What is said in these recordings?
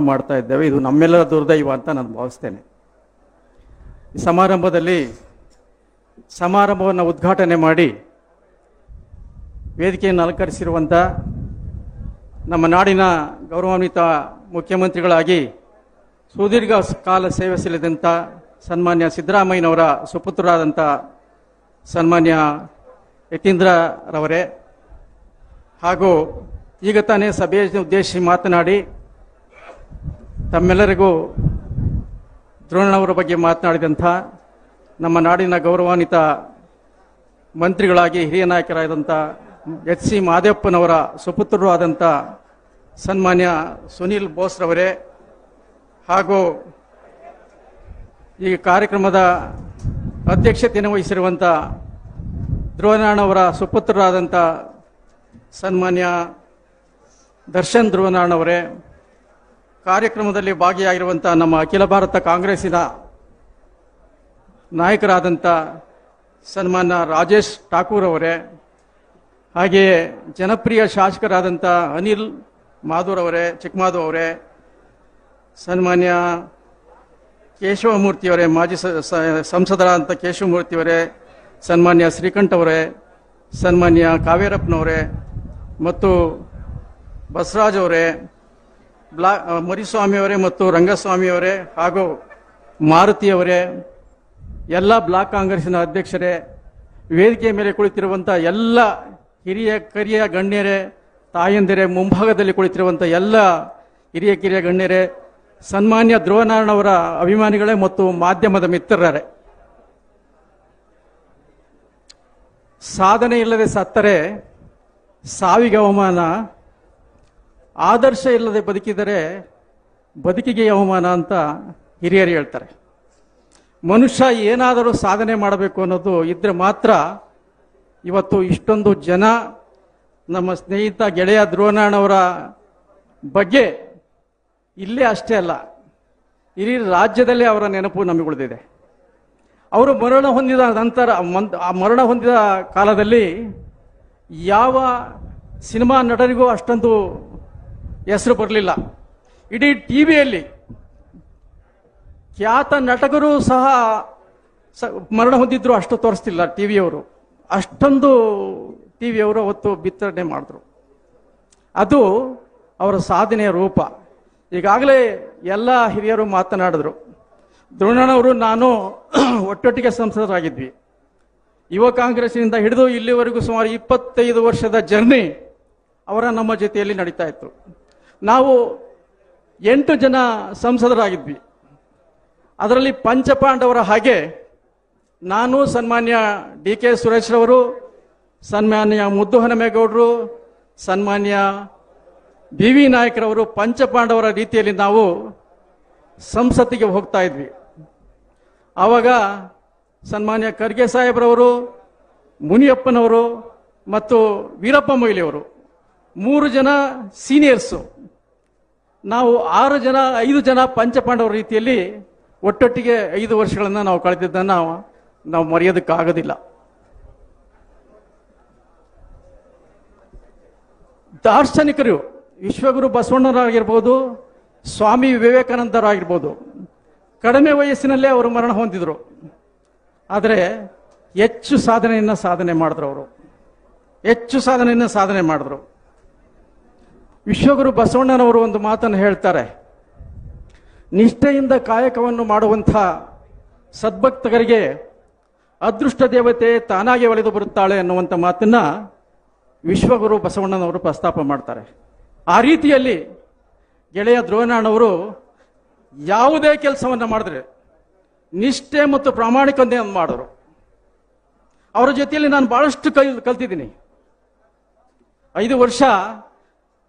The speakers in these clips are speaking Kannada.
ಮಾಡ್ತಾ ಇದ್ದೇವೆ. ಇದು ನಮ್ಮೆಲ್ಲರ ದುರ್ದೈವ ಅಂತ ನಾನು ಭಾವಿಸ್ತೇನೆ. ಈ ಸಮಾರಂಭವನ್ನು ಉದ್ಘಾಟನೆ ಮಾಡಿ ವೇದಿಕೆಯನ್ನು ಅಲಂಕರಿಸಿರುವಂಥ ನಮ್ಮ ನಾಡಿನ ಗೌರವಾನ್ವಿತ ಮುಖ್ಯಮಂತ್ರಿಗಳಾಗಿ ಸುದೀರ್ಘ ಕಾಲ ಸೇವೆ ಸಲ್ಲಿಸಿದಂಥ ಸನ್ಮಾನ್ಯ ಸಿದ್ದರಾಮಯ್ಯನವರ ಸುಪುತ್ರರಾದಂಥ ಸನ್ಮಾನ್ಯ ಯತೀಂದ್ರರವರೇ, ಹಾಗೂ ಈಗ ತಾನೇ ಸಭೆಯನ್ನು ಉದ್ದೇಶಿಸಿ ಮಾತನಾಡಿ ತಮ್ಮೆಲ್ಲರಿಗೂ ದ್ರೋಣನವರ ಬಗ್ಗೆ ಮಾತನಾಡಿದಂಥ ನಮ್ಮ ನಾಡಿನ ಗೌರವಾನ್ವಿತ ಮಂತ್ರಿಗಳಾಗಿ ಹಿರಿಯ ನಾಯಕರಾದಂಥ ಎಚ್ ಸಿ ಮಹದೇವಪ್ಪನವರ ಸುಪುತ್ರರು ಆದಂಥ ಸನ್ಮಾನ್ಯ ಸುನೀಲ್ ಬೋಸ್ರವರೇ, ಹಾಗೂ ಈ ಕಾರ್ಯಕ್ರಮದ ಅಧ್ಯಕ್ಷತೆಯನ್ನು ವಹಿಸಿರುವಂಥ ಧ್ರುವನಾರಾಯಣವರ ಸುಪುತ್ರರಾದಂಥ ಸನ್ಮಾನ್ಯ ದರ್ಶನ್ ಧ್ರುವನಾರಾಯಣವರೇ, ಕಾರ್ಯಕ್ರಮದಲ್ಲಿ ಭಾಗಿಯಾಗಿರುವಂಥ ನಮ್ಮ ಅಖಿಲ ಭಾರತ ಕಾಂಗ್ರೆಸ್ಸಿನ ನಾಯಕರಾದಂಥ ಸನ್ಮಾನ್ಯ ರಾಜೇಶ್ ಠಾಕೂರ್ ಅವರೇ, ಹಾಗೆಯೇ ಜನಪ್ರಿಯ ಶಾಸಕರಾದಂಥ ಅನಿಲ್ ಮಾಧೂರ್ ಅವರೇ, ಚಿಕ್ಕಮಾಧವ್ ಅವರೇ, ಸನ್ಮಾನ್ಯ ಕೇಶವಮೂರ್ತಿಯವರೇ, ಮಾಜಿ ಸಂಸದರಾದಂಥ ಕೇಶವಮೂರ್ತಿಯವರೇ, ಸನ್ಮಾನ್ಯ ಶ್ರೀಕಂಠ ಅವರೇ, ಸನ್ಮಾನ್ಯ ಕಾವೇರಪ್ಪನವರೇ ಮತ್ತು ಬಸವರಾಜ್ ಅವರೇ, ಮರಿಸ್ವಾಮಿಯವರೇ ಮತ್ತು ರಂಗಸ್ವಾಮಿಯವರೇ, ಹಾಗೂ ಮಾರುತಿಯವರೇ, ಎಲ್ಲ ಬ್ಲಾಕ್ ಕಾಂಗ್ರೆಸ್ಸಿನ ಅಧ್ಯಕ್ಷರೇ, ವೇದಿಕೆಯ ಮೇಲೆ ಕುಳಿತಿರುವಂಥ ಎಲ್ಲ ಹಿರಿಯ ಕಿರಿಯ ಗಣ್ಯರೇ, ತಾಯಂದಿರೇ, ಮುಂಭಾಗದಲ್ಲಿ ಕುಳಿತಿರುವಂಥ ಎಲ್ಲ ಹಿರಿಯ ಕಿರಿಯ ಗಣ್ಯರೇ, ಸನ್ಮಾನ್ಯ ಧ್ರುವನಾರಾಯಣವರ ಅಭಿಮಾನಿಗಳೇ ಮತ್ತು ಮಾಧ್ಯಮದ ಮಿತ್ರರೇ, ಸಾಧನೆ ಇಲ್ಲದೆ ಸತ್ತರೆ ಸಾವಿಗೆ ಅವಮಾನ, ಆದರ್ಶ ಇಲ್ಲದೆ ಬದುಕಿದರೆ ಬದುಕಿಗೆ ಅವಮಾನ ಅಂತ ಹಿರಿಯರು ಹೇಳ್ತಾರೆ. ಮನುಷ್ಯ ಏನಾದರೂ ಸಾಧನೆ ಮಾಡಬೇಕು ಅನ್ನೋದು ಇದ್ರೆ ಮಾತ್ರ ಇವತ್ತು ಇಷ್ಟೊಂದು ಜನ ನಮ್ಮ ಸ್ನೇಹಿತ ಗೆಳೆಯ ಧ್ರುವನಾರಾಯಣವರ ಬಗ್ಗೆ ಇಲ್ಲೇ ಅಷ್ಟೇ ಅಲ್ಲ, ಇಡೀ ರಾಜ್ಯದಲ್ಲೇ ಅವರ ನೆನಪು ನಮಗೆ ಉಳಿದಿದೆ. ಅವರು ಮರಣ ಹೊಂದಿದ ನಂತರ ಮರಣ ಹೊಂದಿದ ಕಾಲದಲ್ಲಿ ಯಾವ ಸಿನಿಮಾ ನಟರಿಗೂ ಅಷ್ಟೊಂದು ಹೆಸರು ಬರಲಿಲ್ಲ. ಇಡೀ ಟಿವಿಯಲ್ಲಿ ಖ್ಯಾತ ನಟಕರು ಸಹ ಮರಣ ಹೊಂದಿದ್ರು, ಅಷ್ಟು ತೋರಿಸ್ತಿಲ್ಲ ಟಿವಿಯವರು. ಅಷ್ಟೊಂದು ಟಿವಿಯವರು ಅವತ್ತು ಬಿತ್ತನೆ ಮಾಡಿದ್ರು. ಅದು ಅವರ ಸಾಧನೆಯ ರೂಪ. ಈಗಾಗಲೇ ಎಲ್ಲ ಹಿರಿಯರು ಮಾತನಾಡಿದ್ರು. ಧ್ರುವನಾರಾಯಣವರು ನಾನು ಒಟ್ಟೊಟ್ಟಿಗೆ ಸಂಸದರಾಗಿದ್ವಿ. ಯುವ ಕಾಂಗ್ರೆಸ್ನಿಂದ ಹಿಡಿದು ಇಲ್ಲಿವರೆಗೂ ಸುಮಾರು 25 ವರ್ಷದ ಜರ್ನಿ ಅವರ ನಮ್ಮ ಜೊತೆಯಲ್ಲಿ ನಡೀತಾ ಇತ್ತು. ನಾವು 8 ಜನ ಸಂಸದರಾಗಿದ್ವಿ. ಅದರಲ್ಲಿ ಪಂಚಪಾಂಡವರ ಹಾಗೆ ನಾನು, ಸನ್ಮಾನ್ಯ ಡಿ ಕೆ ಸುರೇಶ್ ರವರು, ಸನ್ಮಾನ್ಯ ಮುದ್ದು ಹನುಮೇಗೌಡರು, ಸನ್ಮಾನ್ಯ ಬಿ ವಿ ನಾಯಕರವರು ಪಂಚಪಾಂಡವರ ರೀತಿಯಲ್ಲಿ ನಾವು ಸಂಸತ್ತಿಗೆ ಹೋಗ್ತಾ ಇದ್ವಿ. ಆವಾಗ ಸನ್ಮಾನ್ಯ ಖರ್ಗೆ ಸಾಹೇಬ್ರವರು, ಮುನಿಯಪ್ಪನವರು ಮತ್ತು ವೀರಪ್ಪ ಮೊಯ್ಲಿಯವರು 3 ಜನ ಸೀನಿಯರ್ಸು. ನಾವು 5 ಜನ ಪಂಚಪಾಂಡವರ ರೀತಿಯಲ್ಲಿ ಒಟ್ಟೊಟ್ಟಿಗೆ 5 ವರ್ಷಗಳನ್ನು ನಾವು ಕಳೆದಿದ್ದನ್ನು ನಾವು ಮರೆಯೋದಕ್ಕಾಗೋದಿಲ್ಲ. ದಾರ್ಶನಿಕರು ವಿಶ್ವಗುರು ಬಸವಣ್ಣರಾಗಿರ್ಬೋದು, ಸ್ವಾಮಿ ವಿವೇಕಾನಂದರಾಗಿರ್ಬೋದು, ಕಡಿಮೆ ವಯಸ್ಸಿನಲ್ಲೇ ಅವರು ಮರಣ ಹೊಂದಿದ್ರು. ಆದರೆ ಹೆಚ್ಚು ಸಾಧನೆ ಮಾಡಿದ್ರು. ಅವರು ಹೆಚ್ಚು ಸಾಧನೆ ಮಾಡಿದ್ರು. ವಿಶ್ವಗುರು ಬಸವಣ್ಣನವರು ಒಂದು ಮಾತನ್ನು ಹೇಳ್ತಾರೆ, ನಿಷ್ಠೆಯಿಂದ ಕಾಯಕವನ್ನು ಮಾಡುವಂಥ ಸದ್ಭಕ್ತರಿಗೆ ಅದೃಷ್ಟ ದೇವತೆ ತಾನಾಗಿ ಒಲಿದು ಬರುತ್ತಾಳೆ ಅನ್ನುವಂಥ ಮಾತನ್ನ ವಿಶ್ವಗುರು ಬಸವಣ್ಣನವರು ಪ್ರಸ್ತಾಪ ಮಾಡ್ತಾರೆ. ಆ ರೀತಿಯಲ್ಲಿ ಗೆಳೆಯ ಧ್ರುವನಾರಾಯಣವರು ಯಾವುದೇ ಕೆಲಸವನ್ನು ಮಾಡಿದ್ರೆ ನಿಷ್ಠೆ ಮತ್ತು ಪ್ರಾಮಾಣಿಕತೆ ಮಾಡಿದ್ರು. ಅವರ ಜೊತೆಯಲ್ಲಿ ನಾನು ಬಹಳಷ್ಟು ಕಲ್ತಿದ್ದೀನಿ. 5 ವರ್ಷ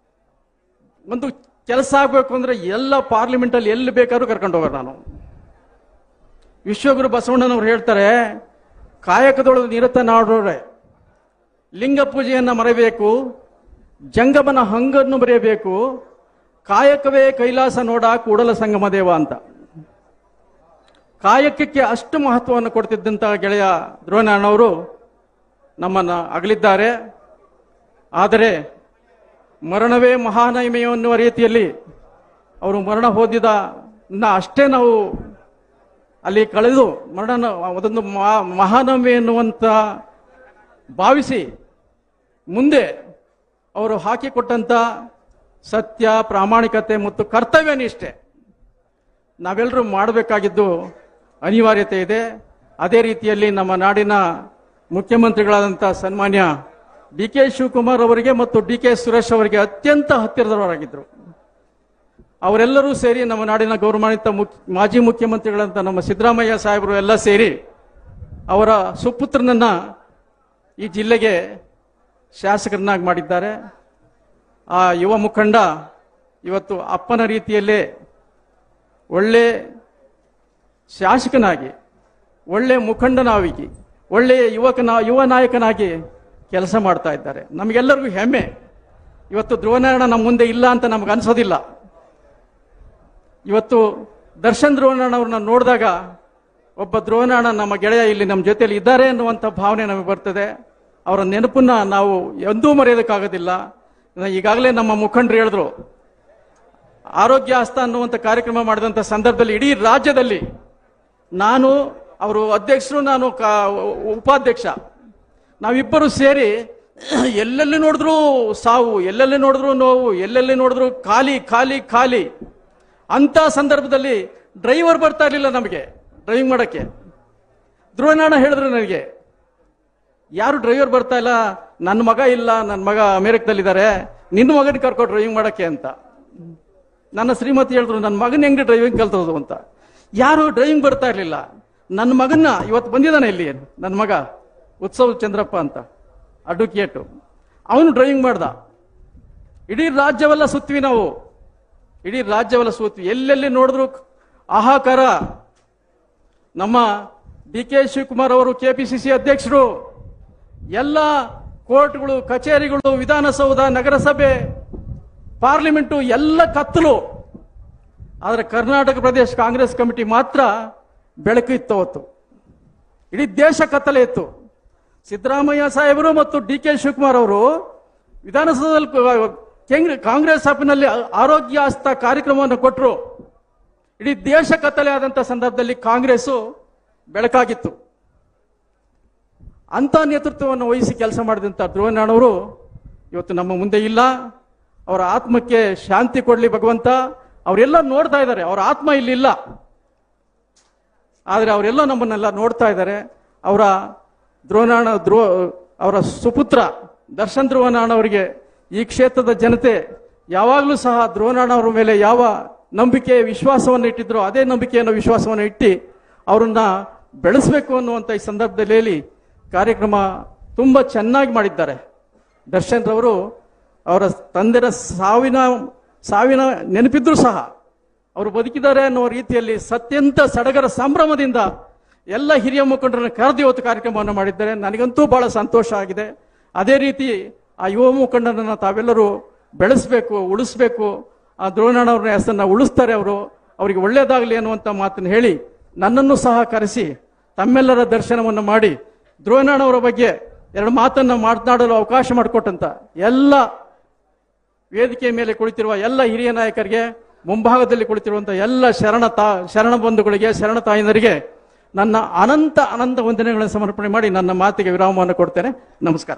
ಒಂದು ಕೆಲಸ ಆಗಬೇಕು ಅಂದ್ರೆ ಎಲ್ಲ ಪಾರ್ಲಿಮೆಂಟಲ್ಲಿ ಎಲ್ಲಿ ಬೇಕಾದ್ರೂ ಕರ್ಕೊಂಡು ಹೋಗೋರು ನಾನು. ವಿಶ್ವಗುರು ಬಸವಣ್ಣನವರು ಹೇಳ್ತಾರೆ, ಕಾಯಕದೊಳಗೆ ನಿರತನಾಡೋರೆ ಲಿಂಗ ಪೂಜೆಯನ್ನು ಮರೆಯಬೇಕು, ಜಂಗಮನ ಹಂಗನ್ನು ಬರೆಯಬೇಕು, ಕಾಯಕವೇ ಕೈಲಾಸ ನೋಡ ಕೂಡಲ ಸಂಗಮ ದೇವ ಅಂತ. ಕಾಯಕಕ್ಕೆ ಅಷ್ಟು ಮಹತ್ವವನ್ನು ಕೊಡ್ತಿದ್ದಂಥ ಗೆಳೆಯ ಧ್ರುವನಾರಾಯಣವರು ನಮ್ಮನ್ನು ಅಗಲಿದ್ದಾರೆ. ಆದರೆ ಮರಣವೇ ಮಹಾನೈಮೆಯೋ ಅನ್ನುವ ರೀತಿಯಲ್ಲಿ ಅವರು ಮರಣ ಹೊಂದಿದ ಅಷ್ಟೇ ನಾವು ಅಲ್ಲಿ ಕಳೆದು ಅದೊಂದು ಮಹಾನವಮಿ ಎನ್ನುವಂತ ಭಾವಿಸಿ ಮುಂದೆ ಅವರು ಹಾಕಿಕೊಟ್ಟಂತ ಸತ್ಯ, ಪ್ರಾಮಾಣಿಕತೆ ಮತ್ತು ಕರ್ತವ್ಯ ನಿಷ್ಠೆ ನಾವೆಲ್ಲರೂ ಮಾಡಬೇಕಾಗಿದ್ದು ಅನಿವಾರ್ಯತೆ ಇದೆ. ಅದೇ ರೀತಿಯಲ್ಲಿ ನಮ್ಮ ನಾಡಿನ ಮುಖ್ಯಮಂತ್ರಿಗಳಾದಂಥ ಸನ್ಮಾನ್ಯ ಡಿ ಕೆ ಶಿವಕುಮಾರ್ ಅವರಿಗೆ ಮತ್ತು ಡಿ ಕೆ ಸುರೇಶ್ ಅವರಿಗೆ ಅತ್ಯಂತ ಹತ್ತಿರದವರಾಗಿದ್ದರು. ಅವರೆಲ್ಲರೂ ಸೇರಿ ನಮ್ಮ ನಾಡಿನ ಗೌರವಾನ್ವಿತ ಮಾಜಿ ಮುಖ್ಯಮಂತ್ರಿಗಳಂತ ನಮ್ಮ ಸಿದ್ದರಾಮಯ್ಯ ಸಾಹೇಬರು ಎಲ್ಲ ಸೇರಿ ಅವರ ಸುಪುತ್ರನನ್ನ ಈ ಜಿಲ್ಲೆಗೆ ಶಾಸಕರನ್ನಾಗಿ ಮಾಡಿದ್ದಾರೆ. ಆ ಯುವ ಮುಖಂಡ ಇವತ್ತು ಅಪ್ಪನ ರೀತಿಯಲ್ಲೇ ಒಳ್ಳೆ ಶಾಸಕನಾಗಿ, ಒಳ್ಳೆ ಮುಖಂಡನಾಗಿ, ಒಳ್ಳೆ ಯುವ ನಾಯಕನಾಗಿ ಕೆಲಸ ಮಾಡ್ತಾ ಇದ್ದಾರೆ. ನಮಗೆಲ್ಲರಿಗೂ ಹೆಮ್ಮೆ. ಇವತ್ತು ಧ್ರುವನಾರಾಯಣ ನಮ್ಮ ಮುಂದೆ ಇಲ್ಲ ಅಂತ ನಮ್ಗೆ ಅನ್ಸೋದಿಲ್ಲ. ಇವತ್ತು ದರ್ಶನ್ ಧ್ರುವನಾರಾಯಣ ಅವ್ರನ್ನ ನೋಡಿದಾಗ ಒಬ್ಬ ಧ್ರುವನಾರಾಯಣ ನಮ್ಮ ಗೆಳೆಯ ಇಲ್ಲಿ ನಮ್ಮ ಜೊತೆಯಲ್ಲಿ ಇದ್ದಾರೆ ಅನ್ನುವಂಥ ಭಾವನೆ ನಮಗೆ ಬರ್ತದೆ. ಅವರ ನೆನಪನ್ನ ನಾವು ಎಂದೂ ಮರೆಯೋದಕ್ಕಾಗೋದಿಲ್ಲ. ಈಗಾಗಲೇ ನಮ್ಮ ಮುಖಂಡರು ಹೇಳಿದ್ರು, ಆರೋಗ್ಯ ಹಸ್ತ ಅನ್ನುವಂಥ ಕಾರ್ಯಕ್ರಮ ಮಾಡಿದಂಥ ಸಂದರ್ಭದಲ್ಲಿ ಇಡೀ ರಾಜ್ಯದಲ್ಲಿ ನಾನು, ಅವರು ಅಧ್ಯಕ್ಷರು, ನಾನು ಉಪಾಧ್ಯಕ್ಷ, ನಾವಿಬ್ಬರು ಸೇರಿ ಎಲ್ಲೆಲ್ಲಿ ನೋಡಿದ್ರು ಸಾವು, ಎಲ್ಲೆಲ್ಲಿ ನೋಡಿದ್ರು ನೋವು, ಎಲ್ಲೆಲ್ಲಿ ನೋಡಿದ್ರು ಖಾಲಿ ಖಾಲಿ ಖಾಲಿ ಅಂತ ಸಂದರ್ಭದಲ್ಲಿ ಡ್ರೈವರ್ ಬರ್ತಾ ಇರಲಿಲ್ಲ ನಮಗೆ ಡ್ರೈವಿಂಗ್ ಮಾಡಕ್ಕೆ. ಧ್ರುವನಾರಾಯಣ ಹೇಳಿದ್ರು ನನಗೆ, ಯಾರು ಡ್ರೈವರ್ ಬರ್ತಾ ಇಲ್ಲ, ನನ್ನ ಮಗ ಇಲ್ಲ, ನನ್ನ ಮಗ ಅಮೆರಿಕದಲ್ಲಿದ್ದಾರೆ, ನಿನ್ನ ಮಗನ ಕರ್ಕೊ ಡ್ರೈವಿಂಗ್ ಮಾಡಕ್ಕೆ ಅಂತ. ನನ್ನ ಶ್ರೀಮತಿ ಹೇಳಿದ್ರು, ನನ್ನ ಮಗನ ಹೆಂಗೆ ಡ್ರೈವಿಂಗ್ ಕಲ್ತೋದು ಅಂತ. ಯಾರು ಡ್ರೈವಿಂಗ್ ಬರ್ತಾ ಇರಲಿಲ್ಲ. ನನ್ನ ಮಗನ್ನ ಇವತ್ತು ಬಂದಿದ್ದಾನೆ ಇಲ್ಲಿ, ನನ್ನ ಮಗ ಉತ್ಸವ್ ಚಂದ್ರಪ್ಪ ಅಂತ, ಅಡ್ವೊಕೇಟು, ಅವನು ಡ್ರೈವಿಂಗ್ ಮಾಡ್ದ. ಇಡೀ ರಾಜ್ಯವೆಲ್ಲ ಸುತ್ವಿ ನಾವು, ಇಡೀ ರಾಜ್ಯವೆಲ್ಲ ಸುತ್ವಿ, ಎಲ್ಲೆಲ್ಲಿ ನೋಡಿದ್ರು ಆಹಾಕಾರ. ನಮ್ಮ ಡಿ ಕೆ ಶಿವಕುಮಾರ್ ಅವರು ಕೆಪಿಸಿಸಿ ಅಧ್ಯಕ್ಷರು, ಎಲ್ಲ ಕೋರ್ಟ್ಗಳು, ಕಚೇರಿಗಳು, ವಿಧಾನಸೌಧ, ನಗರಸಭೆ, ಪಾರ್ಲಿಮೆಂಟು ಎಲ್ಲ ಕತ್ತಲು. ಆದರೆ ಕರ್ನಾಟಕ ಪ್ರದೇಶ ಕಾಂಗ್ರೆಸ್ ಕಮಿಟಿ ಮಾತ್ರ ಬೆಳಕು ಇತ್ತು. ಅವತ್ತು ಇಡೀ ದೇಶ ಕತ್ತಲೆ ಇತ್ತು. ಸಿದ್ದರಾಮಯ್ಯ ಸಾಹೇಬರು ಮತ್ತು ಡಿ ಕೆ ಶಿವಕುಮಾರ್ ಅವರು ವಿಧಾನಸೌಧದಲ್ಲಿ ಕಾಂಗ್ರೆಸ್ ಸಭೆಯಲ್ಲಿ ಆರೋಗ್ಯ ಹಸ್ತ ಕಾರ್ಯಕ್ರಮವನ್ನು ಕೊಟ್ಟರು. ಇಡೀ ದೇಶ ಕತ್ತಲೆ ಆದಂತ ಸಂದರ್ಭದಲ್ಲಿ ಕಾಂಗ್ರೆಸ್ ಬೆಳಕಾಗಿತ್ತು. ಅಂತ ನೇತೃತ್ವವನ್ನು ವಹಿಸಿ ಕೆಲಸ ಮಾಡಿದಂಥ ಧ್ರುವನಾರಾಯಣ ಅವರು ಇವತ್ತು ನಮ್ಮ ಮುಂದೆ ಇಲ್ಲ. ಅವರ ಆತ್ಮಕ್ಕೆ ಶಾಂತಿ ಕೊಡ್ಲಿ ಭಗವಂತ. ಅವರೆಲ್ಲ ನೋಡ್ತಾ ಇದ್ದಾರೆ, ಅವರ ಆತ್ಮ ಇಲ್ಲಿಲ್ಲ, ಆದರೆ ಅವರೆಲ್ಲ ನಮ್ಮನ್ನೆಲ್ಲ ನೋಡ್ತಾ ಇದ್ದಾರೆ. ಅವರ ಅವರ ಸುಪುತ್ರ ದರ್ಶನ್ ಧ್ರುವನಾರಾಯಣ ಅವರಿಗೆ ಈ ಕ್ಷೇತ್ರದ ಜನತೆ ಯಾವಾಗಲೂ ಸಹ ಧ್ರುವನಾರಾಯಣ ಅವರ ಮೇಲೆ ಯಾವ ನಂಬಿಕೆ ವಿಶ್ವಾಸವನ್ನು ಇಟ್ಟಿದ್ರು ಅದೇ ನಂಬಿಕೆಯನ್ನು ವಿಶ್ವಾಸವನ್ನು ಇಟ್ಟು ಅವರನ್ನ ಬೆಳೆಸಬೇಕು ಅನ್ನುವಂಥ ಈ ಸಂದರ್ಭದಲ್ಲಿ ಕಾರ್ಯಕ್ರಮ ತುಂಬಾ ಚೆನ್ನಾಗಿ ಮಾಡಿದ್ದಾರೆ. ದರ್ಶನ್ ರವರು ಅವರ ತಂದೆಯ ಸಾವಿನ ನೆನಪಿದ್ರು ಸಹ ಅವರು ಬದುಕಿದ್ದಾರೆ ಅನ್ನೋ ರೀತಿಯಲ್ಲಿ ಅತ್ಯಂತ ಸಡಗರ ಸಂಭ್ರಮದಿಂದ ಎಲ್ಲ ಹಿರಿಯ ಮುಖಂಡರನ್ನು ಕರೆದು ಇವತ್ತು ಕಾರ್ಯಕ್ರಮವನ್ನು ಮಾಡಿದ್ದಾರೆ. ನನಗಂತೂ ಬಹಳ ಸಂತೋಷ ಆಗಿದೆ. ಅದೇ ರೀತಿ ಆ ಯುವ ಮುಖಂಡರನ್ನು ತಾವೆಲ್ಲರೂ ಬೆಳೆಸಬೇಕು, ಉಳಿಸ್ಬೇಕು. ಆ ಧ್ರುವನಾರಾಯಣ ಅವ್ರ ಹೆಸರನ್ನ ಉಳಿಸ್ತಾರೆ ಅವರು, ಅವರಿಗೆ ಒಳ್ಳೇದಾಗಲಿ ಅನ್ನುವಂಥ ಮಾತನ್ನು ಹೇಳಿ ನನ್ನನ್ನು ಸಹ ಕರೆಸಿ ತಮ್ಮೆಲ್ಲರ ದರ್ಶನವನ್ನು ಮಾಡಿ ಧ್ರುವನಾರಾಯಣ ಅವರ ಬಗ್ಗೆ ಎರಡು ಮಾತನ್ನು ಮಾತನಾಡಲು ಅವಕಾಶ ಮಾಡಿಕೊಟ್ಟಂತ ಎಲ್ಲ ವೇದಿಕೆ ಮೇಲೆ ಕುಳಿತಿರುವ ಎಲ್ಲ ಹಿರಿಯ ನಾಯಕರಿಗೆ, ಮುಂಭಾಗದಲ್ಲಿ ಕುಳಿತಿರುವಂತಹ ಎಲ್ಲ ಶರಣ ಬಂಧುಗಳಿಗೆ, ಶರಣ ತಾಯಿನರಿಗೆ ನನ್ನ ಅನಂತ ವಂದನೆಗಳನ್ನು ಸಮರ್ಪಣೆ ಮಾಡಿ ನನ್ನ ಮಾತಿಗೆ ವಿರಾಮವನ್ನು ಕೊಡ್ತೇನೆ. ನಮಸ್ಕಾರ.